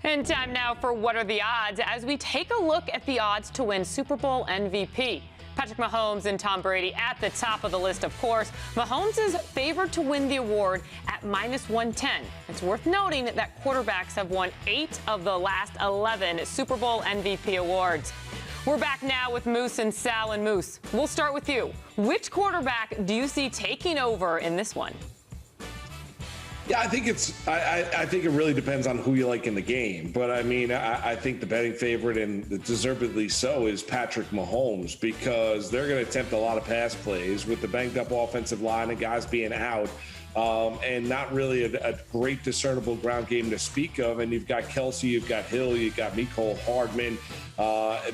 And time now for What Are the Odds, as we take a look at the odds to win Super Bowl MVP. Patrick Mahomes and Tom Brady at the top of the list, of course. Mahomes is favored to win the award at -110. It's worth noting that quarterbacks have won 8 of the last 11 Super Bowl MVP awards. We're back now with Moose and Sal. And Moose, we'll start with you. Which quarterback do you see taking over in this one? Yeah, I think I think it really depends on who you like in the game. But I mean, I think the betting favorite, and deservedly so, is Patrick Mahomes, because they're going to attempt a lot of pass plays with the banged up offensive line and guys being out. And not really a great discernible ground game to speak of. And you've got Kelsey, you've got Hill, you've got Mecole Hardman.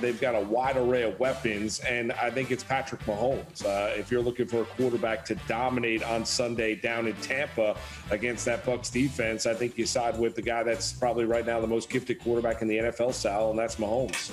They've got a wide array of weapons, and I think it's Patrick Mahomes. If you're looking for a quarterback to dominate on Sunday down in Tampa against that Bucs defense, I think you side with the guy that's probably right now the most gifted quarterback in the NFL, Sal, and that's Mahomes.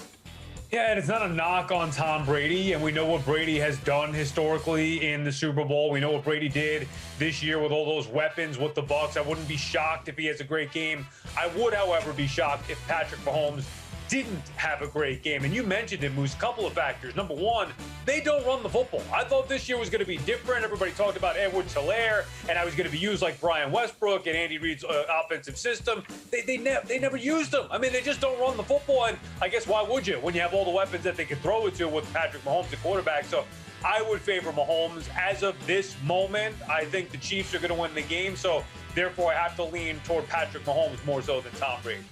Yeah, and it's not a knock on Tom Brady, and we know what Brady has done historically in the Super Bowl. We know what Brady did this year with all those weapons with the Bucs. I wouldn't be shocked if he has a great game. I would, however, be shocked if Patrick Mahomes didn't have a great game. And you mentioned it, Moose, a couple of factors. Number one, they don't run the football. I thought this year was going to be different. Everybody talked about Edwards-Helaire and how he's going to be used like Brian Westbrook and Andy Reid's offensive system. They never used them. I mean, they just don't run the football. And I guess why would you when you have all the weapons that they can throw it to with Patrick Mahomes, the quarterback? So I would favor Mahomes. As of this moment, I think the Chiefs are going to win the game. So therefore, I have to lean toward Patrick Mahomes more so than Tom Brady.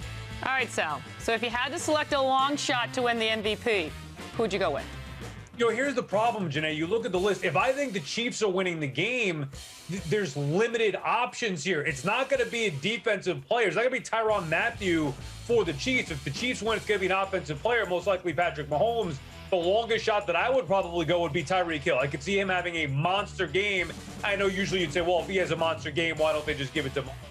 All right, Sal. So if you had to select a long shot to win the MVP, who'd you go with? You know, here's the problem, Janae. You look at the list. If I think the Chiefs are winning the game, there's limited options here. It's not going to be a defensive player. It's not going to be Tyrann Mathieu for the Chiefs. If the Chiefs win, it's going to be an offensive player, most likely Patrick Mahomes. The longest shot that I would probably go would be Tyreek Hill. I could see him having a monster game. I know usually you'd say, well, if he has a monster game, why don't they just give it to Mahomes?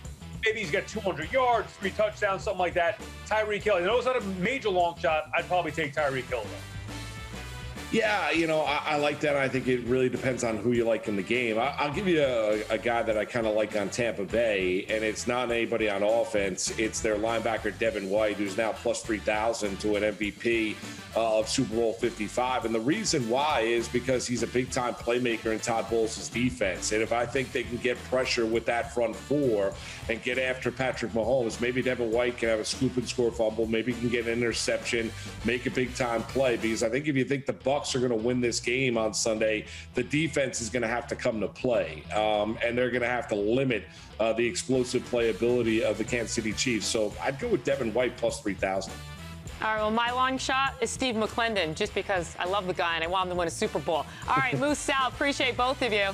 Maybe he's got 200 yards, 3 touchdowns, something like that. Tyreek Hill. I know it's not a major long shot. I'd probably take Tyreek Hill, though. Yeah, you know, I like that. I think it really depends on who you like in the game. I'll give you a guy that I kind of like on Tampa Bay, and it's not anybody on offense. It's their linebacker, Devin White, who's now plus 3,000 to an MVP of Super Bowl 55. And the reason why is because he's a big-time playmaker in Todd Bowles' defense. And if I think they can get pressure with that front four and get after Patrick Mahomes, maybe Devin White can have a scoop and score fumble. Maybe he can get an interception, make a big-time play. Because I think if you think the Bucs are going to win this game on Sunday, the defense is going to have to come to play. And they're going to have to limit the explosive playability of the Kansas City Chiefs. So I'd go with Devin White plus 3,000. All right, well, my long shot is Steve McClendon, just because I love the guy and I want him to win a Super Bowl. All right, Moose, Sal, appreciate both of you.